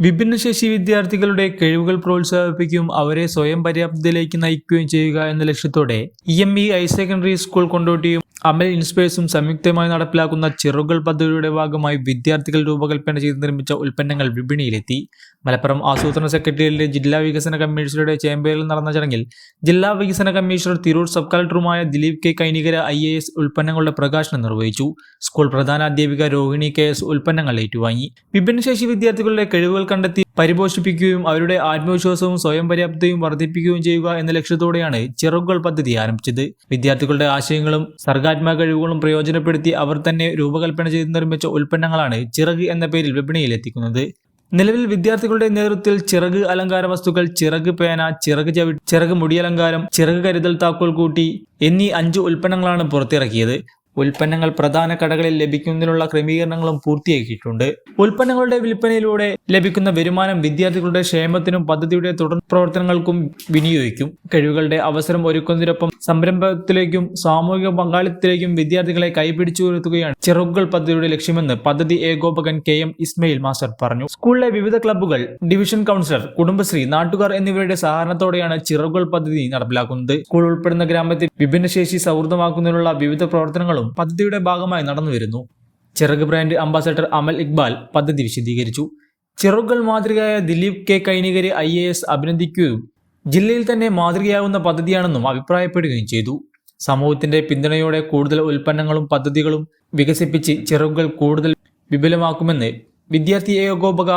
വിഭിന്നശേഷി വിദ്യാർത്ഥികളുടെ കഴിവുകൾ പ്രോത്സാഹിപ്പിക്കുകയും അവരെ സ്വയം പര്യാപ്തതയിലേക്ക് നയിക്കുകയും ചെയ്യുക എന്ന ലക്ഷ്യത്തോടെ EME ഹയർ സെക്കൻഡറി സ്കൂൾ കൊണ്ടോട്ടിയും അമൽ ഇൻസ്പയേഴ്സും സംയുക്തമായി നടപ്പിലാക്കുന്ന ചിറകുകൾ പദ്ധതിയുടെ ഭാഗമായി വിദ്യാർത്ഥികൾ രൂപകൽപ്പന ചെയ്ത് നിർമ്മിച്ച ഉൽപ്പന്നങ്ങൾ വിപണിയിലെത്തി. മലപ്പുറം ആസൂത്രണ സെക്രട്ടേറിയറ്റിലെ ജില്ലാ വികസന കമ്മീഷണറുടെ ചേംബറിൽ നടന്ന ചടങ്ങിൽ ജില്ലാ വികസന കമ്മീഷണർ തിരൂർ സബ് കളക്ടറുമായ ദിലീപ് കെ കൈനികര IAS ഉൽപ്പന്നങ്ങളുടെ പ്രകാശനം നിർവഹിച്ചു. സ്കൂൾ പ്രധാനാധ്യാപിക രോഹിണി KS ഉൽപ്പന്നങ്ങൾ ഏറ്റുവാങ്ങി. വിഭിന്നശേഷി വിദ്യാർത്ഥികളുടെ കഴിവുകൾ കണ്ടെത്തി പരിപോഷിപ്പിക്കുകയും അവരുടെ ആത്മവിശ്വാസവും സ്വയം പര്യാപ്തതയും വർദ്ധിപ്പിക്കുകയും ചെയ്യുക എന്ന ലക്ഷ്യത്തോടെയാണ് ചിറകുകൾ പദ്ധതി ആരംഭിച്ചത്. വിദ്യാർത്ഥികളുടെ ആശയങ്ങളും സർഗാത്മക കഴിവുകളും പ്രയോജനപ്പെടുത്തി അവർ തന്നെ രൂപകൽപ്പന ചെയ്ത് നിർമ്മിച്ച ഉൽപ്പന്നങ്ങളാണ് ചിറക് എന്ന പേരിൽ വിപണിയിൽ എത്തിക്കുന്നത്. നിലവിൽ വിദ്യാർത്ഥികളുടെ നേതൃത്വത്തിൽ ചിറക് അലങ്കാര വസ്തുക്കൾ, ചിറക് പേന, ചിറക് ചവിട്ടി, ചിറക് മുടിയലങ്കാരം, ചിറക് കരുതൽ താക്കോൽ കൂട്ടി എന്നീ 5 ഉൽപ്പന്നങ്ങളാണ് പുറത്തിറക്കിയത്. ഉൽപ്പന്നങ്ങൾ പ്രധാന കടകളിൽ ലഭിക്കുന്നതിനുള്ള ക്രമീകരണങ്ങളും പൂർത്തിയാക്കിയിട്ടുണ്ട്. ഉൽപ്പന്നങ്ങളുടെ വിൽപ്പനയിലൂടെ ലഭിക്കുന്ന വരുമാനം വിദ്യാർത്ഥികളുടെ ക്ഷേമത്തിനും പദ്ധതിയുടെ തുടർ പ്രവർത്തനങ്ങൾക്കും വിനിയോഗിക്കും. കഴിവുകളുടെ അവസരം ഒരുക്കുന്നതിനൊപ്പം സംരംഭത്തിലേക്കും സാമൂഹിക പങ്കാളിത്തത്തിലേക്കും വിദ്യാർത്ഥികളെ കൈപിടിച്ചു ഉയർത്തുകയാണ് ചിറകുകൾ പദ്ധതിയുടെ ലക്ഷ്യമെന്ന് പദ്ധതി ഏകോപകൻ KM ഇസ്മയിൽ മാസ്റ്റർ പറഞ്ഞു. സ്കൂളിലെ വിവിധ ക്ലബ്ബുകൾ, ഡിവിഷൻ കൗൺസിലർ, കുടുംബശ്രീ, നാട്ടുകാർ എന്നിവരുടെ സഹകരണത്തോടെയാണ് ചിറകുകൾ പദ്ധതി നടപ്പിലാക്കുന്നത്. സ്കൂൾ ഉൾപ്പെടുന്ന ഗ്രാമത്തിൽ വിഭിന്നശേഷി സൗഹൃദമാക്കുന്നതിനുള്ള വിവിധ പ്രവർത്തനങ്ങളും പദ്ധതിയുടെ ഭാഗമായി നടന്നുവരുന്നു. ചിറക് ബ്രാൻഡ് അംബാസഡർ അമൽ ഇക്ബാൽ പദ്ധതി വിശദീകരിച്ചു. ചിറകുകൾ മാതൃകയായ ദിലീപ് കെ കൈനികരെ IAS അഭിനന്ദിക്കുകയും ജില്ലയിൽ തന്നെ മാതൃകയാവുന്ന പദ്ധതിയാണെന്നും അഭിപ്രായപ്പെടുകയും ചെയ്തു. സമൂഹത്തിന്റെ പിന്തുണയോടെ കൂടുതൽ ഉൽപ്പന്നങ്ങളും പദ്ധതികളും വികസിപ്പിച്ച് ചിറകുകൾ കൂടുതൽ വിപുലമാക്കുമെന്ന് വിദ്യാർത്ഥി ഏകോപക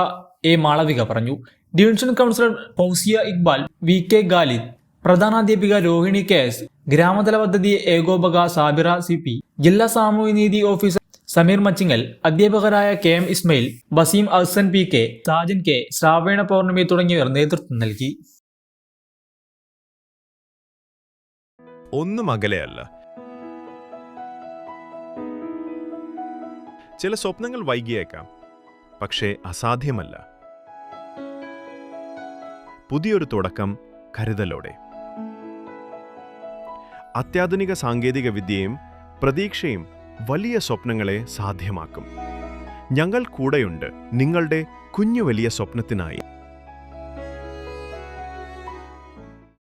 A മാളവിക പറഞ്ഞു. Division councillor Fousia Iqbal, VK Khalid, പ്രധാനാധ്യാപിക രോഹിണി KS, ഗ്രാമതല പദ്ധതി ഏകോപക സാബിറ CP, ജില്ലാ സാമൂഹ്യനീതി ഓഫീസർ സമീർ മച്ചിങ്ങൽ, അധ്യാപകരായ KM Ismail, Baseem Ahsan PK, Sajan K, ശ്രാവണ പൗർണമി തുടങ്ങിയവർ നേതൃത്വം നൽകി. ഒന്നും അകലെയല്ല. ചില സ്വപ്നങ്ങൾ വൈകിയേക്കാം, പക്ഷേ അസാധ്യമല്ല. പുതിയൊരു തുടക്കം കരുതലോടെ. അത്യാധുനിക സാങ്കേതിക വിദ്യയും പ്രതീക്ഷയും വലിയ സ്വപ്നങ്ങളെ സാധ്യമാക്കും. ഞങ്ങൾ കൂടെയുണ്ട് നിങ്ങളുടെ കുഞ്ഞു വലിയ സ്വപ്നത്തിനായി.